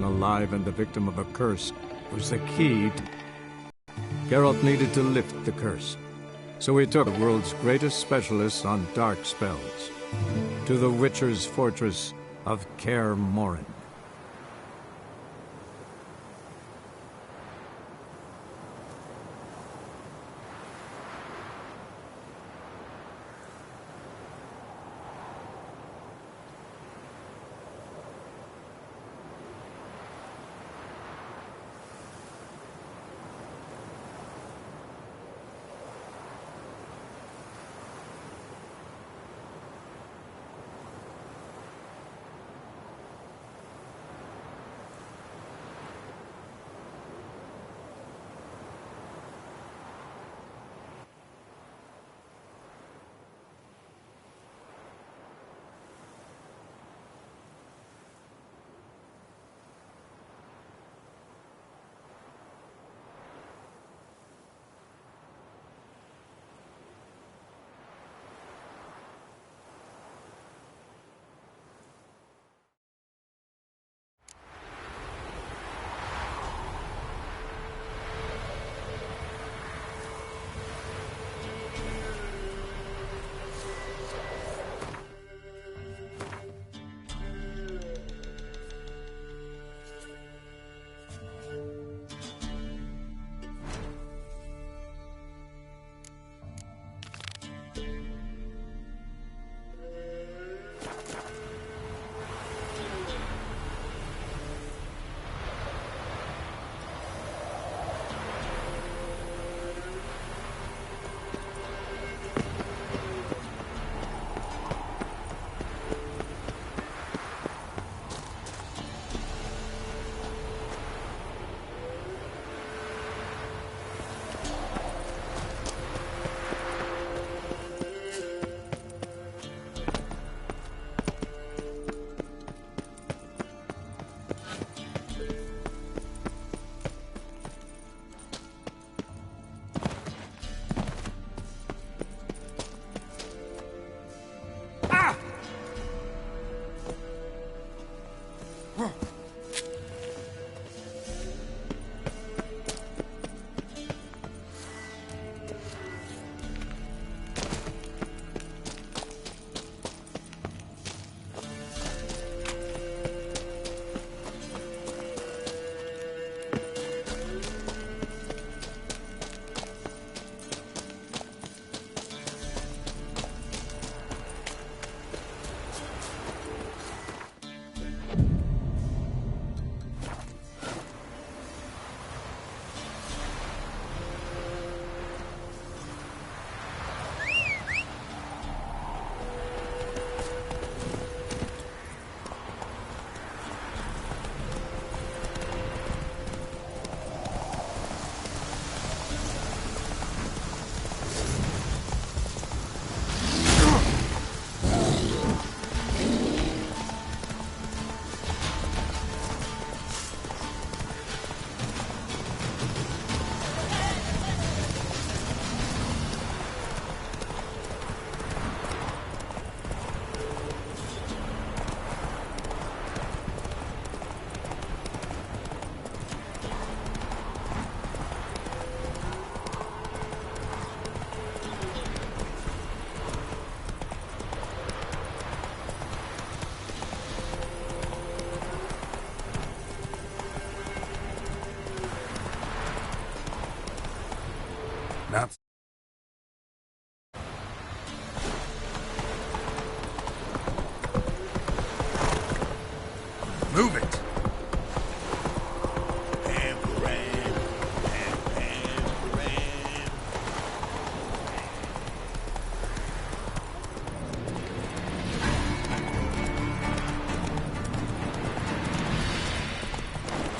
alive and the victim of a curse was the key. Geralt needed to lift the curse. So he took the world's greatest specialists on dark spells to the Witcher's fortress of Kaer Morhen. Not. Move it.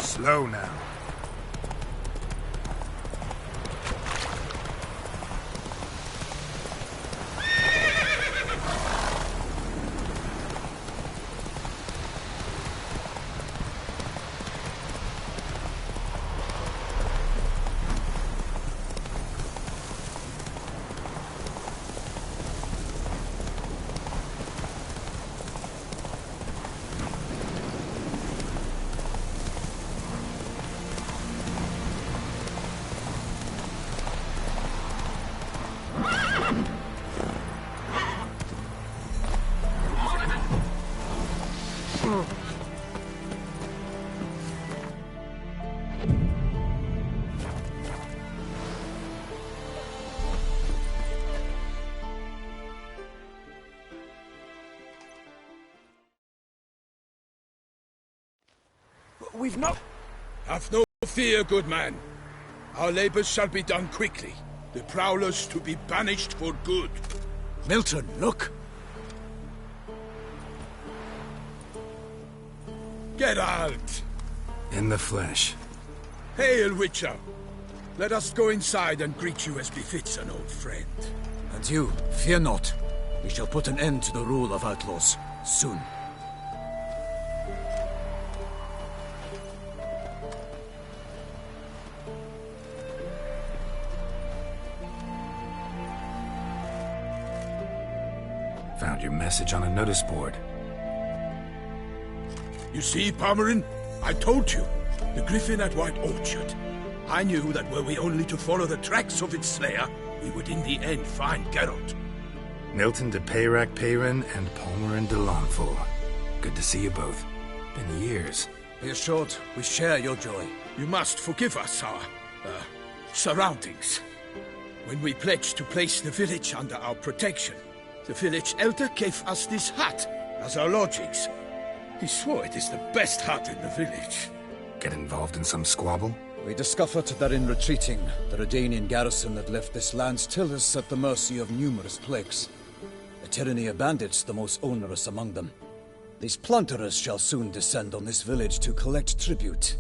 Slow now. we've not... Have no fear, good man. Our labors shall be done quickly. The Prowlers to be banished for good. Milton, look! Geralt! In the flesh. Hail, Witcher! Let us go inside and greet you as befits an old friend. And you, fear not. We shall put an end to the rule of outlaws, soon. Found your message on a notice board. You see, Palmerin? I told you. The Griffin at White Orchard. I knew that were we only to follow the tracks of its slayer, we would in the end find Geralt. Milton de Peyrac-Peyrin and Palmerin de Launfal. Good to see you both. Been years. Be assured, we share your joy. You must forgive us our, surroundings. When we pledged to place the village under our protection, the village elder gave us this hut as our lodgings. He swore it is the best hut in the village. Get involved in some squabble? We discovered that in retreating, the Redanian garrison had left this land tillers at the mercy of numerous plagues. A tyranny of bandits, the most onerous among them. These plunderers shall soon descend on this village to collect tribute.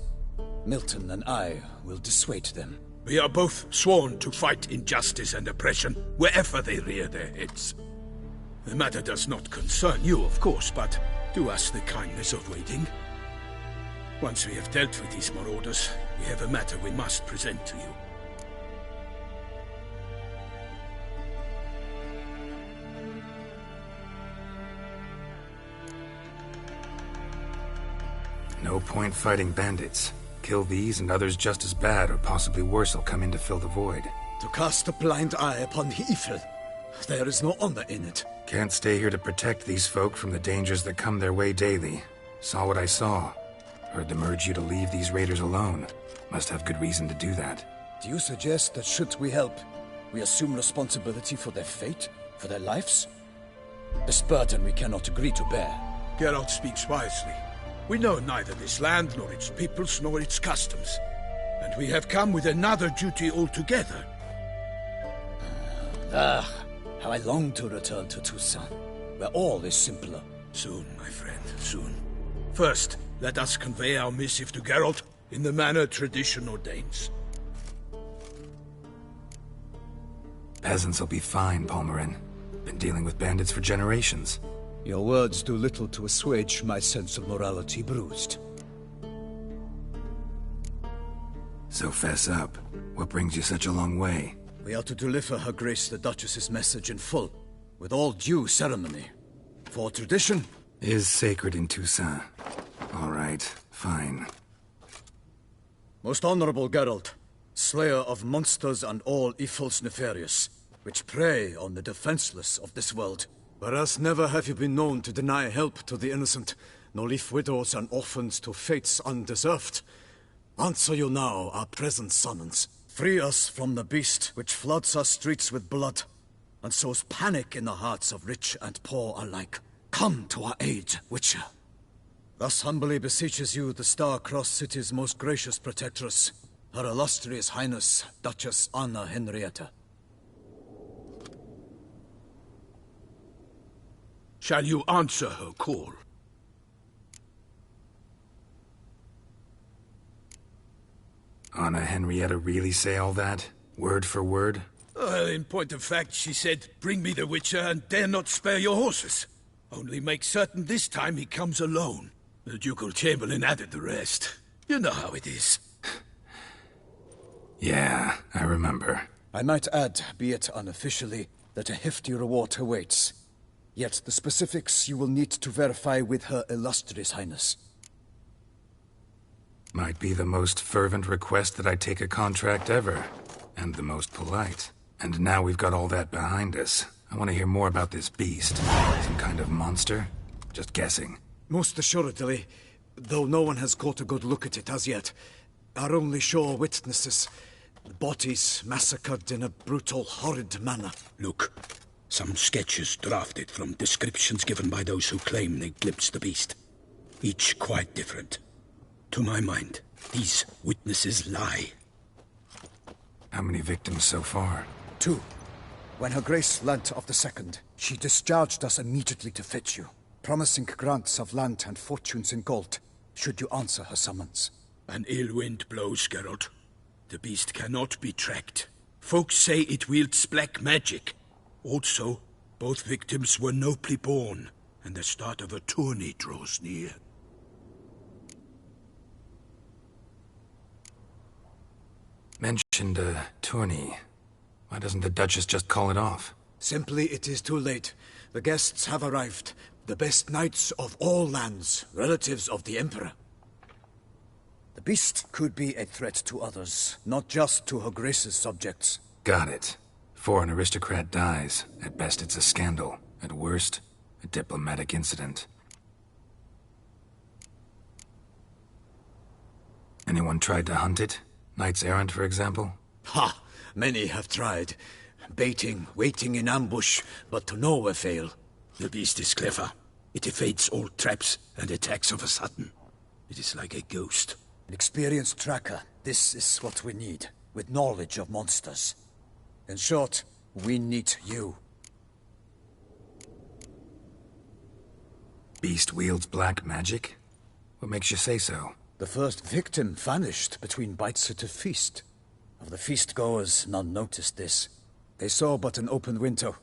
Milton and I will dissuade them. We are both sworn to fight injustice and oppression wherever they rear their heads. The matter does not concern you, of course, but do us the kindness of waiting. Once we have dealt with these marauders, we have a matter we must present to you. No point fighting bandits. Kill these and others just as bad or possibly worse will come in to fill the void. To cast a blind eye upon the evil. There is no honor in it. Can't stay here to protect these folk from the dangers that come their way daily. Saw what I saw. Heard them urge you to leave these raiders alone. Must have good reason to do that. Do you suggest that should we help, we assume responsibility for their fate, for their lives? This burden we cannot agree to bear. Geralt speaks wisely. We know neither this land, nor its peoples, nor its customs. And we have come with another duty altogether. How I long to return to Toussaint, where all is simpler. Soon, my friend, soon. First, let us convey our missive to Geralt in the manner tradition ordains. Peasants will be fine, Palmerin. Been dealing with bandits for generations. Your words do little to assuage my sense of morality bruised. So fess up. What brings you such a long way? We are to deliver Her Grace the Duchess's message in full, with all due ceremony. For tradition is sacred in Toussaint. All right, fine. Most honorable Geralt, slayer of monsters and all evils nefarious, which prey on the defenseless of this world. Whereas never have you been known to deny help to the innocent, nor leave widows and orphans to fates undeserved. Answer you now our present summons. Free us from the beast which floods our streets with blood, and sows panic in the hearts of rich and poor alike. Come to our aid, Witcher. Thus humbly beseeches you the Star-Crossed City's most gracious protectress, Her Illustrious Highness, Duchess Anna Henrietta. Shall you answer her call? Anna Henrietta really say all that? Word for word? Well, in point of fact, she said, bring me the Witcher and dare not spare your horses. Only make certain this time he comes alone. The Ducal Chamberlain added the rest. You know how it is. Yeah, I remember. I might add, be it unofficially, that a hefty reward awaits. Yet the specifics you will need to verify with Her Illustrious Highness. Might be the most fervent request that I take a contract ever. And the most polite. And now we've got all that behind us. I want to hear more about this beast. Some kind of monster? Just guessing. Most assuredly, though no one has caught a good look at it as yet. Our only sure witnesses. Bodies massacred in a brutal, horrid manner. Look, some sketches drafted from descriptions given by those who claim they glimpsed the beast. Each quite different. To my mind, these witnesses lie. How many victims so far? 2. When Her Grace learnt of the second, she discharged us immediately to fetch you, promising grants of land and fortunes in gold, should you answer her summons. An ill wind blows, Geralt. The beast cannot be tracked. Folks say it wields black magic. Also, both victims were nobly born, and the start of a tourney draws near. Mentioned a tourney. Why doesn't the Duchess just call it off? Simply, it is too late. The guests have arrived. The best knights of all lands, relatives of the Emperor. The beast could be a threat to others, not just to Her Grace's subjects. Got it. Before an aristocrat dies, at best it's a scandal. At worst, a diplomatic incident. Anyone tried to hunt it? Knights errant, for example? Ha! Many have tried. Baiting, waiting in ambush, but to no avail. The beast is clever. It evades all traps and attacks of a sudden. It is like a ghost. An experienced tracker. This is what we need, with knowledge of monsters. In short, we need you. Beast wields black magic? What makes you say so? The first victim vanished between bites at a feast. Of the feast-goers, none noticed this. They saw but an open window,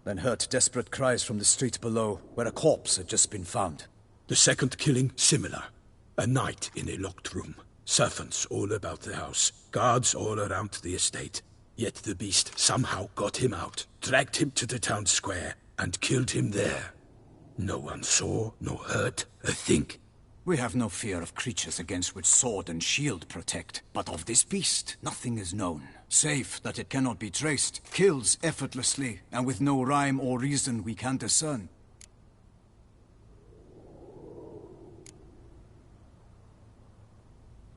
then heard desperate cries from the street below, where a corpse had just been found. The second killing, similar. A night in a locked room. Servants all about the house. Guards all around the estate. Yet the beast somehow got him out, dragged him to the town square, and killed him there. No one saw, nor heard a thing. We have no fear of creatures against which sword and shield protect, but of this beast, nothing is known. Save that it cannot be traced, kills effortlessly, and with no rhyme or reason we can discern.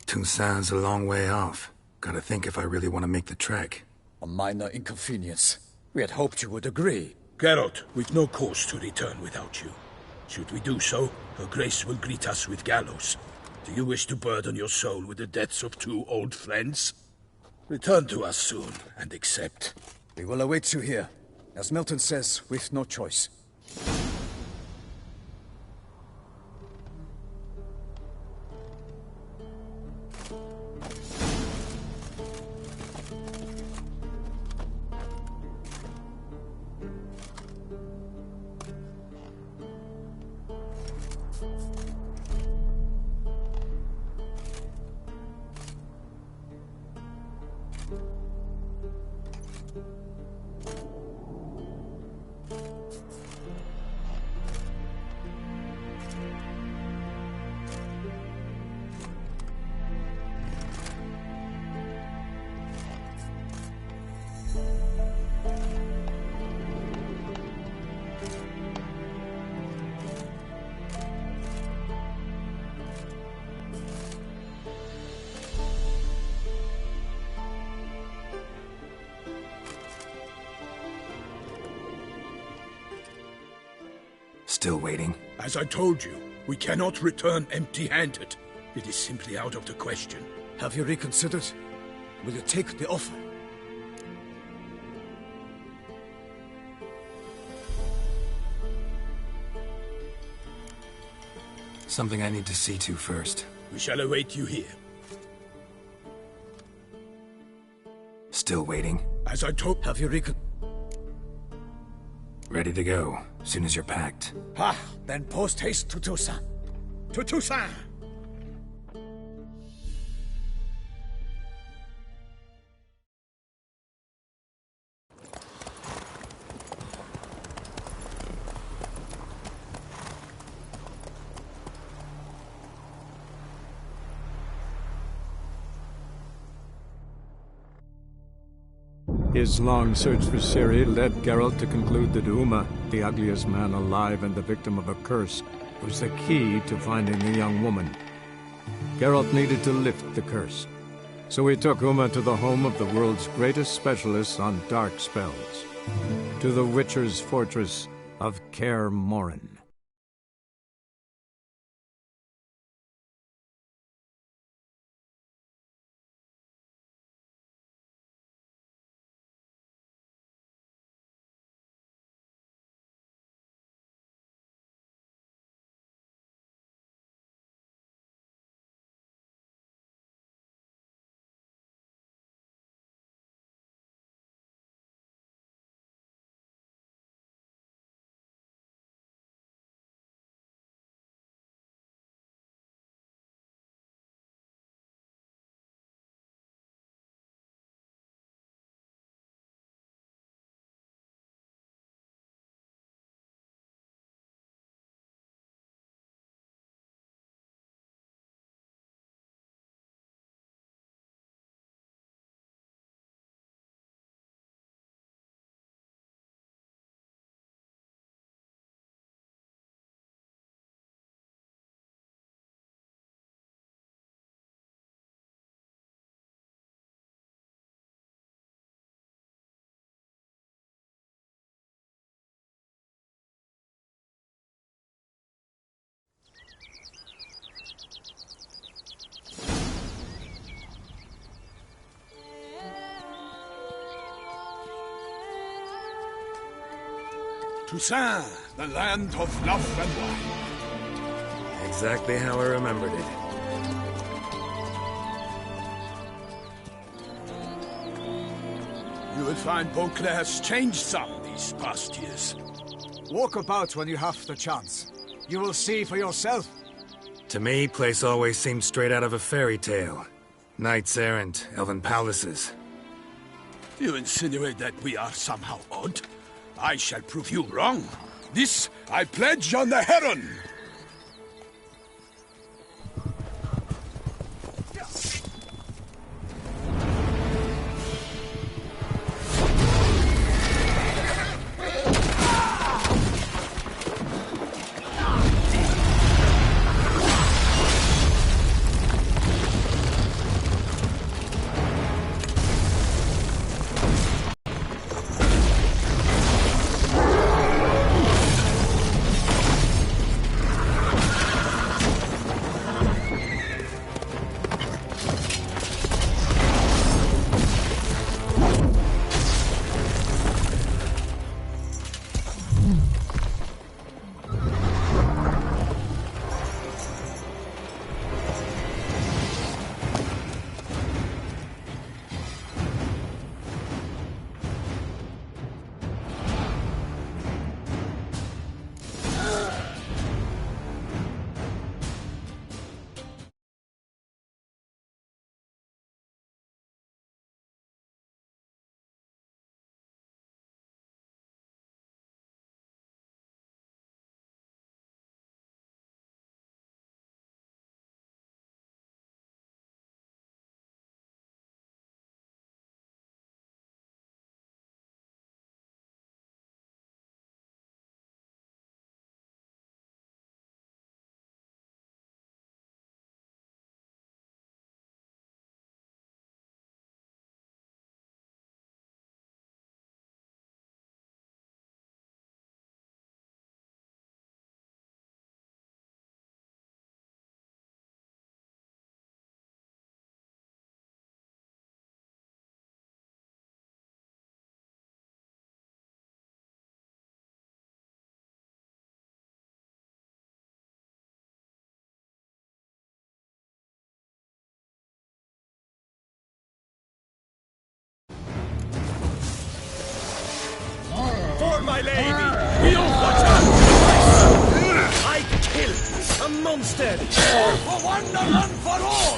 Toussaint's a long way off. Gotta think if I really want to make the trek. A minor inconvenience. We had hoped you would agree. Geralt, we've no cause to return without you. Should we do so, Her Grace will greet us with gallows. Do you wish to burden your soul with the deaths of 2 old friends? Return to us soon, and accept. We will await you here. As Milton says, we've no choice. Still waiting? As I told you, we cannot return empty-handed. It is simply out of the question. Have you reconsidered? Will you take the offer? Something I need to see to first. We shall await you here. Still waiting? As I told... Have you Ready to go, soon as you're packed. Ha! Then post-haste to Toussaint. To Toussaint! His long search for Ciri led Geralt to conclude that Uma, the ugliest man alive and the victim of a curse, was the key to finding the young woman. Geralt needed to lift the curse, so he took Uma to the home of the world's greatest specialists on dark spells, to the Witcher's fortress of Kaer Morhen. Toussaint, the land of love and wine. Exactly how I remembered it. You will find Beauclair's changed some these past years. Walk about when you have the chance. You will see for yourself. To me, place always seemed straight out of a fairy tale. Knights errant, elven palaces. You insinuate that we are somehow odd? I shall prove you wrong. This I pledge on the Heron! For my lady! You water! I kill a monster! For one and for all!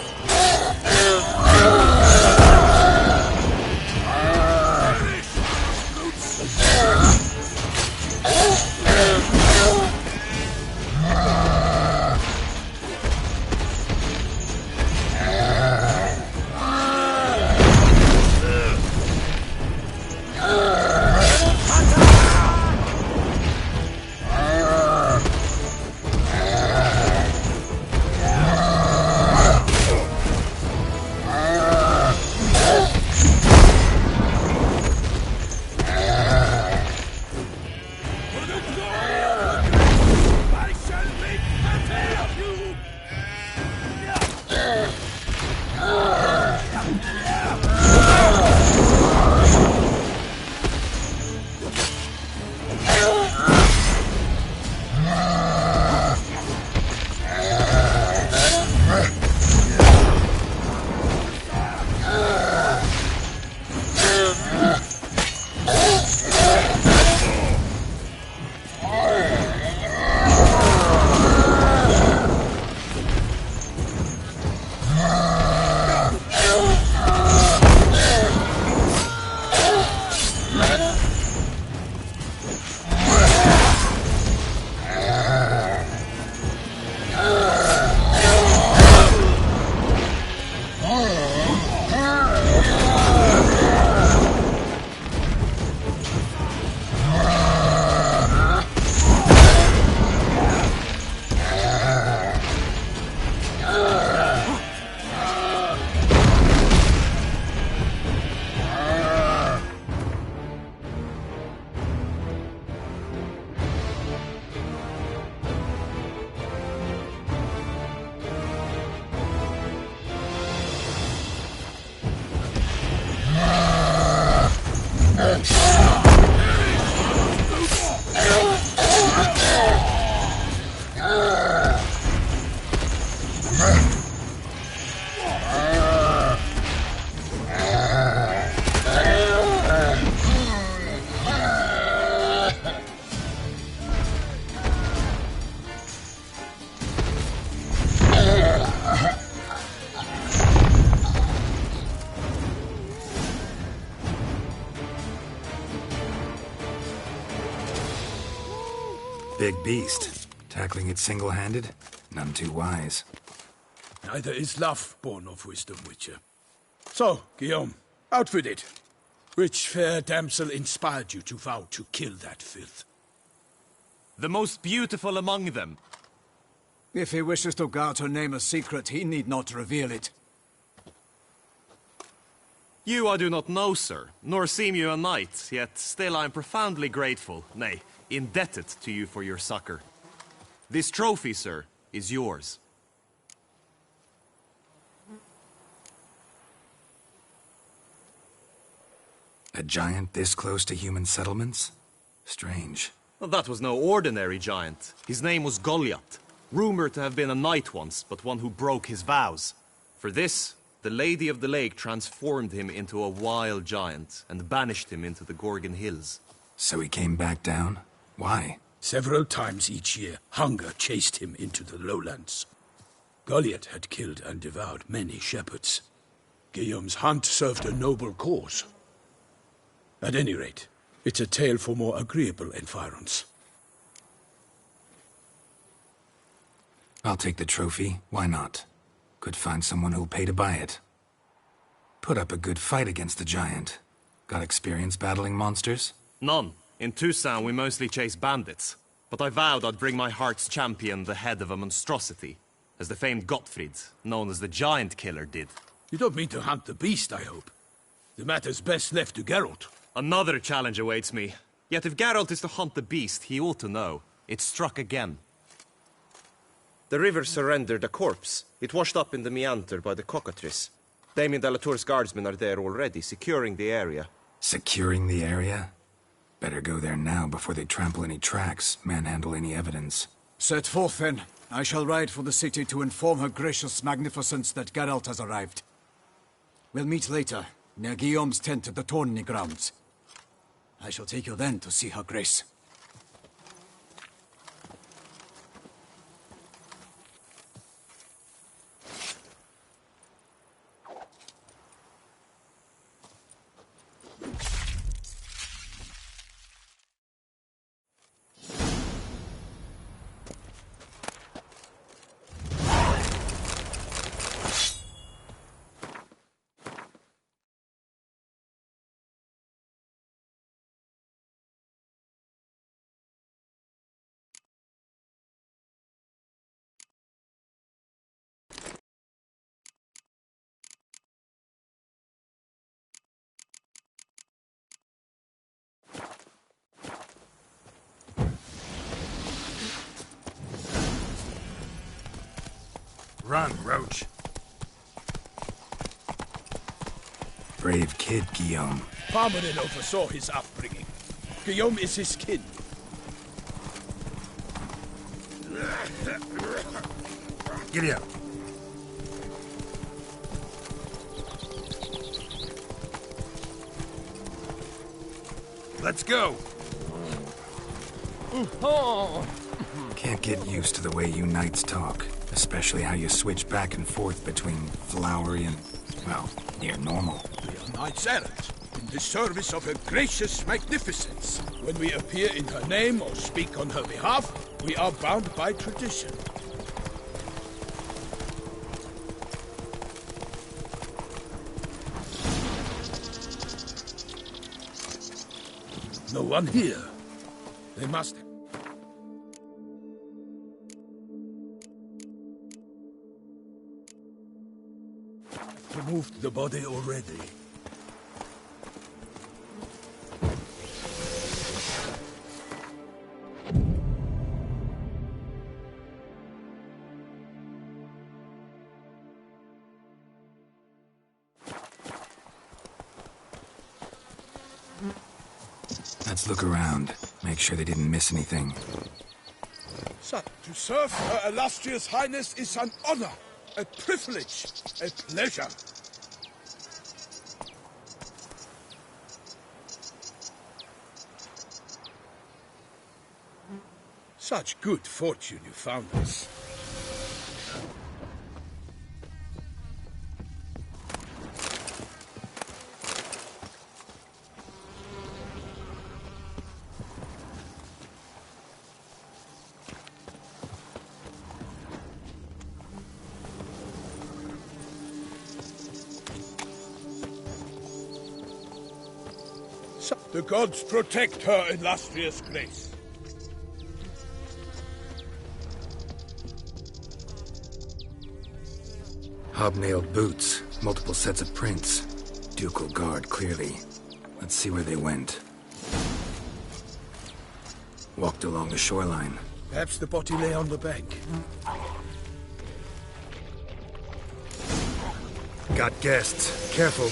big beast. Tackling it single-handed? None too wise. Neither is love born of wisdom, Witcher. So, Guillaume, out with it. Which fair damsel inspired you to vow to kill that filth? The most beautiful among them. If he wishes to guard her name a secret, he need not reveal it. You I do not know, sir, nor seem you a knight, yet still I am profoundly grateful, nay, indebted to you for your succor. This trophy, sir, is yours. A giant this close to human settlements? Strange. Well, that was no ordinary giant. His name was Goliath, rumored to have been a knight once, but one who broke his vows. For this, the Lady of the Lake transformed him into a wild giant and banished him into the Gorgon Hills. So he came back down? Why? Several times each year, hunger chased him into the lowlands. Goliath had killed and devoured many shepherds. Guillaume's hunt served a noble cause. At any rate, it's a tale for more agreeable environs. I'll take the trophy. Why not? Could find someone who'll pay to buy it. Put up a good fight against the giant. Got experience battling monsters? None. In Toussaint, we mostly chase bandits. But I vowed I'd bring my heart's champion the head of a monstrosity, as the famed Gottfried, known as the Giant Killer, did. You don't mean to hunt the beast, I hope. The matter's best left to Geralt. Another challenge awaits me. Yet if Geralt is to hunt the beast, he ought to know. It struck again. The river surrendered a corpse. It washed up in the meander by the cockatrice. Damien de la Tour's guardsmen are there already, securing the area. Securing the area? Better go there now before they trample any tracks, manhandle any evidence. Set forth, then. I shall ride for the city to inform her gracious magnificence that Geralt has arrived. We'll meet later, near Guillaume's tent at the Tourney grounds. I shall take you then to see her grace. Run, Roach. Brave kid, Guillaume. Parmanin oversaw his upbringing. Guillaume is his kin. Giddy up. Let's go. Can't get used to the way you knights talk. Especially how you switch back and forth between flowery and, well, near normal. We are knights errant, in the service of her gracious magnificence. When we appear in her name or speak on her behalf, we are bound by tradition. No one here. They must... removed the body already. Let's look around. Make sure they didn't miss anything. Son, to serve Her Illustrious Highness is an honor, a privilege, a pleasure. Such good fortune you found us. The gods protect her illustrious grace. Hobnailed boots, multiple sets of prints. Ducal guard, clearly. Let's see where they went. Walked along the shoreline. Perhaps the body lay on the bank. Got guests. Careful.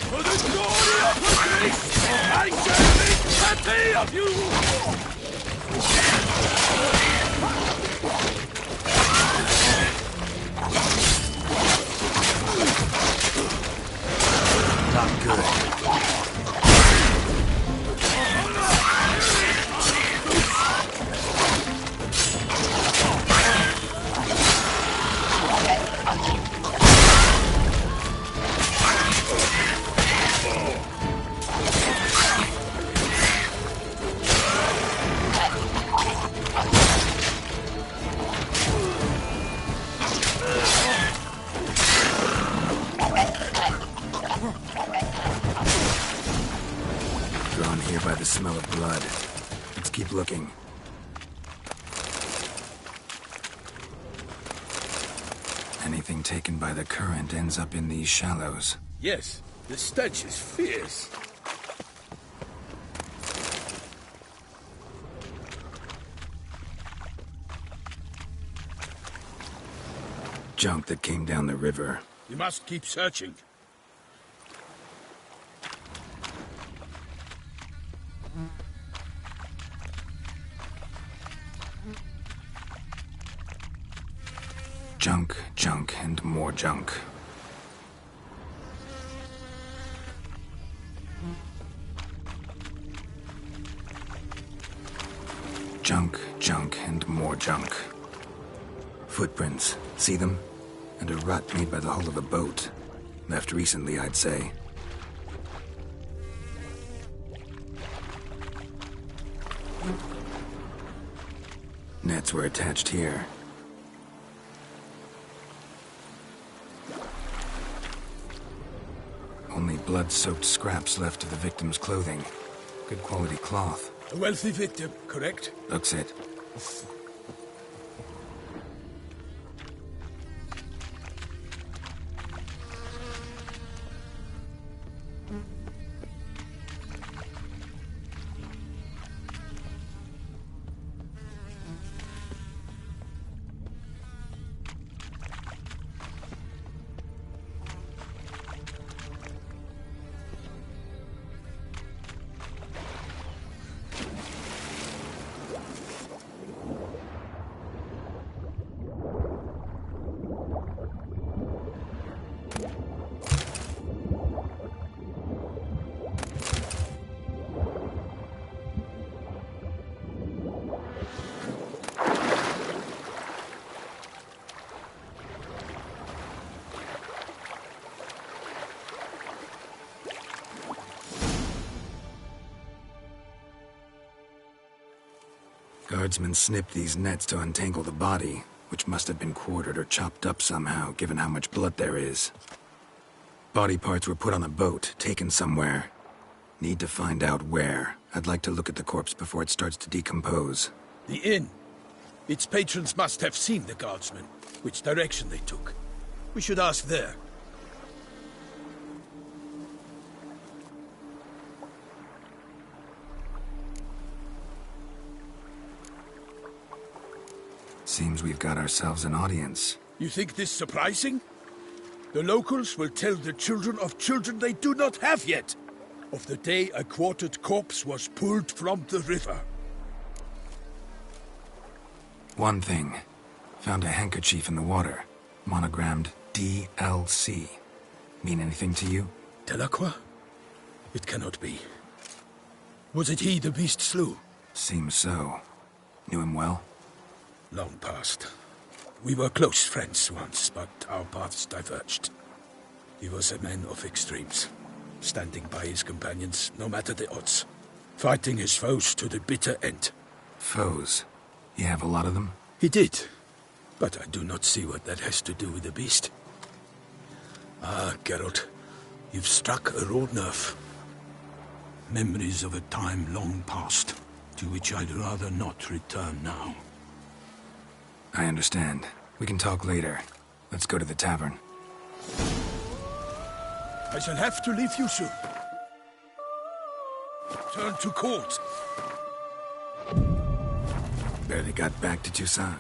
For the glory of the grace, I shall make plenty of you! Not good. Drawn here by the smell of blood. Let's keep looking. Anything taken by the current ends up in these shallows. Yes, the stench is fierce. Junk that came down the river. We must keep searching. Junk, junk, and more junk. Junk, junk, and more junk. Footprints. See them? And a rut made by the hull of a boat. Left recently, I'd say. Nets were attached here. Only blood-soaked scraps left of the victim's clothing. Good quality cloth. A wealthy victim, correct? Looks it. Guardsmen snipped these nets to untangle the body, which must have been quartered or chopped up somehow, given how much blood there is. Body parts were put on a boat, taken somewhere. Need to find out where. I'd like to look at the corpse before it starts to decompose. The inn. Its patrons must have seen the guardsmen, which direction they took. We should ask there. Seems we've got ourselves an audience. You think this surprising? The locals will tell the children of children they do not have yet, of the day a quartered corpse was pulled from the river. One thing. Found a handkerchief in the water. Monogrammed DLC. Mean anything to you? Delacroix? It cannot be. Was it he the beast slew? Seems so. Knew him well? Long past. We were close friends once, but our paths diverged. He was a man of extremes, standing by his companions no matter the odds, fighting his foes to the bitter end. Foes? You have a lot of them? He did, but I do not see what that has to do with the beast. Ah, Geralt, you've struck a road nerve. Memories of a time long past, to which I'd rather not return now. I understand. We can talk later. Let's go to the tavern. I shall have to leave you soon. Turn to court. Barely got back to Toussaint.